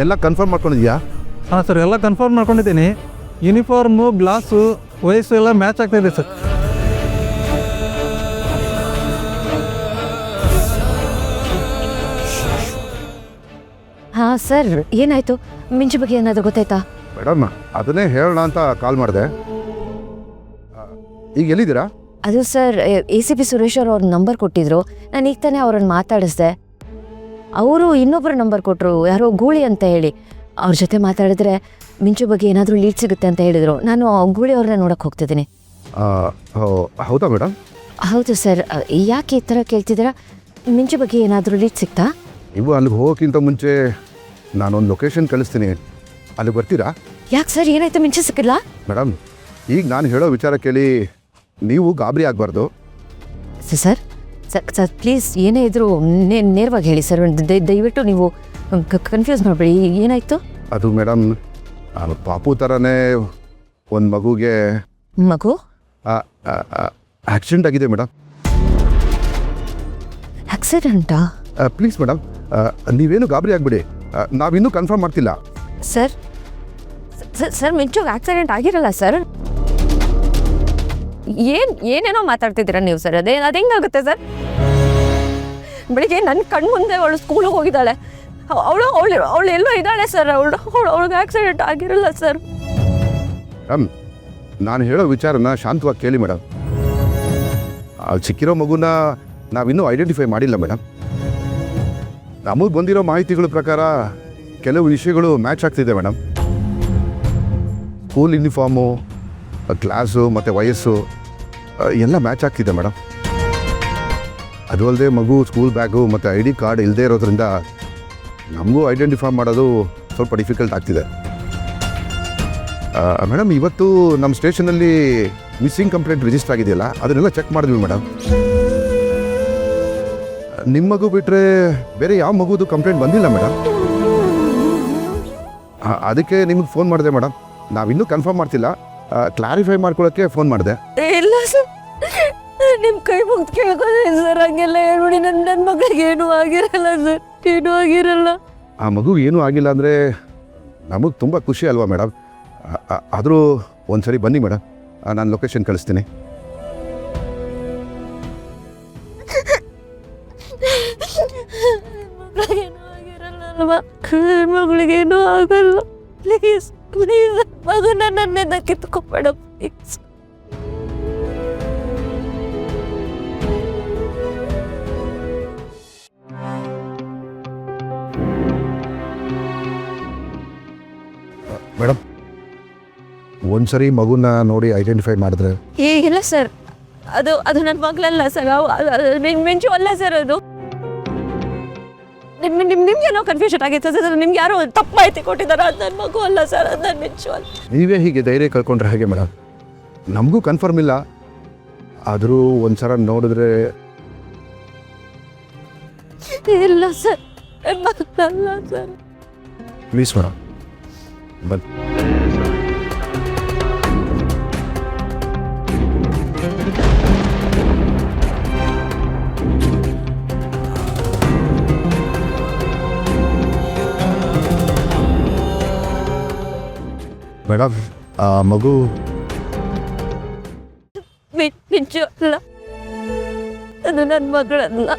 ಎಲ್ಲ ಕನ್ಫರ್ಮ್ ಮಾಡ್ಕೊಂಡಿದ್ಯಾ? ಹಾಂ ಸರ್, ಎಲ್ಲ ಕನ್ಫರ್ಮ್ ಮಾಡ್ಕೊಂಡಿದ್ದೀನಿ. ಯೂನಿಫಾರ್ಮು, ಗ್ಲಾಸು, ವಯಸ್ಸು ಎಲ್ಲ ಮ್ಯಾಚ್ ಆಗ್ತಾಯಿದೆ ಸರ್. ಹಾಂ ಸರ್, ಏನಾಯಿತು? ಮಿಂಚು ಬಗ್ಗೆ ಏನಾದರೂ ಗೊತ್ತಾಯ್ತಾ? ಮೇಡಮ್, ಅದನ್ನೇ ಹೇಳೋಣ ಅಂತ ಕಾಲ್ ಮಾಡಿದೆ. ಈಗ ಎಲ್ಲಿದ್ದೀರಾ? ಅದು ಸರ್, ACP ಸುರೇಶ್ ಅವ್ರ ನಂಬರ್ ಕೊಟ್ಟಿದ್ರು. ನಾನು ಈಗ ತಾನೇ ಅವ್ರನ್ನ ಮಾತಾಡಿಸ್ದೆ. ಅವರು ಇನ್ನೊಬ್ಬರು ನಂಬರ್ ಕೊಟ್ಟರು, ಯಾರೋ ಗೂಳಿ ಅಂತ ಹೇಳಿ. ಅವ್ರ ಜೊತೆ ಮಾತಾಡಿದ್ರೆ ಮಿಂಚು ಬಗ್ಗೆ ಏನಾದರೂ ಲೀಡ್ ಸಿಗುತ್ತೆ ಅಂತ ಹೇಳಿದರು. ನಾನು ಗೂಳಿ ಅವ್ರನ್ನ ನೋಡೋಕೆ ಹೋಗ್ತಿದ್ದೀನಿ. ಹೌದಾ ಮೇಡಮ್? ಹೌದು ಸರ್. ಯಾಕೆ ಈ ಥರ ಕೇಳ್ತಿದ್ದೀರಾ? ಮಿಂಚು ಬಗ್ಗೆ ಏನಾದರೂ ಲೀಡ್ ಸಿಗ್ತಾ? ನೀವು ಅಲ್ಲಿಗೆ ಹೋಗೋಕ್ಕಿಂತ ಮುಂಚೆ ನಾನೊಂದು ಲೊಕೇಶನ್ ಕಳಿಸ್ತೀನಿ, ಅಲ್ಲಿಗೆ ಬರ್ತೀರಾ? ಯಾಕೆ ಸರ್, ಏನಾಯ್ತು? ಮಿಂಚು ಸಿಕ್ಕಿಲ್ಲ? ಮೇಡಮ್, ಈಗ ನಾನು ಹೇಳೋ ವಿಚಾರ ಕೇಳಿ ನೀವು ಗಾಬರಿ ಆಗಬಾರ್ದು. ಸರ್ ಸರ್ ಸರ್ ಪ್ಲೀಸ್, ಏನೇ ಇದ್ದರೂ ನೇರವಾಗಿ ಹೇಳಿ ಸರ್. ದಯವಿಟ್ಟು ನೀವು ಕನ್ಫ್ಯೂಸ್ ಮಾಡಬೇಡಿ. ಏನಾಯಿತು? ಅದು ಮೇಡಮ್, ಪಾಪು ಥರನೇ ಒಂದು ಮಗುಗೆ ಮಗು ಆಕ್ಸಿಡೆಂಟ್ ಆಗಿದೆ ಮೇಡಮ್. ಆಕ್ಸಿಡೆಂಟಾ? ಪ್ಲೀಸ್ ಮೇಡಮ್, ನೀವೇನು ಗಾಬರಿ ಆಗಿಬಿಡಿ. ನಾವಿನ್ನೂ ಕನ್ಫರ್ಮ್ ಮಾಡ್ತಿಲ್ಲ. ಸರ್ ಸರ್ ಮಿಂಚುಗೆ ಆಕ್ಸಿಡೆಂಟ್ ಆಗಿರಲ್ಲ ಸರ್. ಏನೇನೋ ಮಾತಾಡ್ತಿದ್ದೀರಾ ನೀವು ಸರ್. ಅದು ಹೆಂಗಾಗುತ್ತೆ ಸರ್? ಬೆಳಿಗ್ಗೆ ನನ್ನ ಕಣ್ಣು ಮುಂದೆ ಅವಳು ಸ್ಕೂಲಿಗೆ ಹೋಗಿದ್ದಾಳೆ. ಅವಳು ಎಲ್ಲೋ ಇದ್ದಾಳೆ ಸರ್. ಅವಳಿಗೆ ಆಕ್ಸಿಡೆಂಟ್ ಆಗಿರಲ್ಲ ಸರ್. ಮೇಡಮ್, ನಾನು ಹೇಳೋ ವಿಚಾರನ ಶಾಂತವಾಗಿ ಕೇಳಿ ಮೇಡಮ್. ಅಲ್ಲಿ ಸಿಕ್ಕಿರೋ ಮಗುನ ನಾವಿನ್ನೂ ಐಡೆಂಟಿಫೈ ಮಾಡಿಲ್ಲ ಮೇಡಮ್. ನಮಗೆ ಬಂದಿರೋ ಮಾಹಿತಿಗಳ ಪ್ರಕಾರ ಕೆಲವು ವಿಷಯಗಳು ಮ್ಯಾಚ್ ಆಗ್ತಿದೆ ಮೇಡಮ್. ಸ್ಕೂಲ್ ಯೂನಿಫಾರ್ಮು, ಕ್ಲಾಸು ಮತ್ತು ವಯಸ್ಸು ಎಲ್ಲ ಮ್ಯಾಚ್ ಆಗ್ತಿದೆ ಮೇಡಮ್. ಅದು ಅಲ್ಲದೆ ಮಗು ಸ್ಕೂಲ್ ಬ್ಯಾಗು ಮತ್ತು ID ಕಾರ್ಡ್ ಇಲ್ಲದೆ ಇರೋದ್ರಿಂದ ನಮಗೂ ಐಡೆಂಟಿಫೈ ಮಾಡೋದು ಸ್ವಲ್ಪ ಡಿಫಿಕಲ್ಟ್ ಆಗ್ತಿದೆ ಮೇಡಮ್. ಇವತ್ತು ನಮ್ಮ ಸ್ಟೇಷನಲ್ಲಿ ಮಿಸ್ಸಿಂಗ್ ಕಂಪ್ಲೇಂಟ್ ರಿಜಿಸ್ಟರ್ ಆಗಿದೆಯಲ್ಲ, ಅದನ್ನೆಲ್ಲ ಚೆಕ್ ಮಾಡಿದ್ವಿ ಮೇಡಮ್. ನಿಮ್ಮ ಮಗು ಬಿಟ್ಟರೆ ಬೇರೆ ಯಾವ ಮಗುದು ಕಂಪ್ಲೇಂಟ್ ಬಂದಿಲ್ಲ ಮೇಡಮ್. ಅದಕ್ಕೆ ನಿಮಗೆ ಫೋನ್ ಮಾಡಿದೆ ಮೇಡಮ್. ನಾವಿನ್ನೂ ಕನ್ಫರ್ಮ್ ಮಾಡ್ತಿಲ್ಲ, ಕ್ಲಾರಿಫೈ ಮಾಡ್ಕೊಳ್ಳೋಕ್ಕೆ ಫೋನ್ ಮಾಡಿದೆ. ಇಲ್ಲ ಸರ್, ನಿಮ್ಮ ಕೈ ಮುಗ್ದು ಕೇಳ್ಕೊತೀನಿ ಸರ್. ಹಂಗೆಲ್ಲ ಹೇಳ್ಬಿಡಿ. ನನ್ನ ಮಗಳಿಗೆ ಏನೂ ಆಗಿರಲ್ಲ ಸರ್, ಏನೂ ಆಗಿರಲ್ಲ. ಆ ಮಗು ಏನೂ ಆಗಿಲ್ಲ ಅಂದರೆ ನಮಗೆ ತುಂಬ ಖುಷಿ ಅಲ್ವಾ ಮೇಡಮ್? ಆದರೂ ಒಂದು ಸರಿ ಬನ್ನಿ ಮೇಡಮ್, ನಾನು ಲೊಕೇಶನ್ ಕಳಿಸ್ತೀನಿ. ಮಗಳಿಗೇನೂ ಆಗಲ್ಲ. ಪ್ಲೀಸ್ ಪ್ಲೀಸ್, ಮಗನ ನನ್ನೆಲ್ಲ ಕಿತ್ಕೊಬೇಡ ಪ್ಲೀಸ್. ಮೇಡಮ್, ಒಂದ್ಸರಿ ಮಗುನ ನೋಡಿ ಐಡೆಂಟಿಫೈ ಮಾಡಿದ್ರೆ? ಇಲ್ಲ ಸರ್, ಅದು ನನ್ನ ಮಗಳಲ್ಲ ಸರ್. ಮಿಂಚು ಅಲ್ಲ ಸರ್. ಅದು ನಿಮ್ಗೇನೋ ಕನ್ಫ್ಯೂಷನ್ ಆಗಿತ್ತು ಸರ್. ನಿಮ್ಗೆ ಯಾರೋ ತಪ್ಪು ಮಾಹಿತಿ ಕೊಟ್ಟಿದ್ದಾರೆ. ಅದು ನನ್ನ ಮಗು ಅಲ್ಲ ಸರ್, ಅದು ನನ್ನ ಮಿಂಚು ಅಲ್ಲ. ನೀವೇ ಹೀಗೆ ಧೈರ್ಯ ಕಳ್ಕೊಂಡ್ರೆ ಹೇಗೆ ಮೇಡಮ್? ನಮಗೂ ಕನ್ಫರ್ಮ್ ಇಲ್ಲ, ಆದರೂ ಒಂದ್ಸಲ ನೋಡಿದ್ರೆ. ಇಲ್ಲ ಸರ್, ಮಗಲ್ಲ ಸರ್. ಪ್ಲೀಸ್ ಮೇಡಮ್, ಬನ್ನಿ. ಮೇಡಮ್, ಆ ಮಗು ಮಿಂಚು ಅಲ್ಲ, ಅದು ನನ್ನ ಮಗಳಲ್ಲ.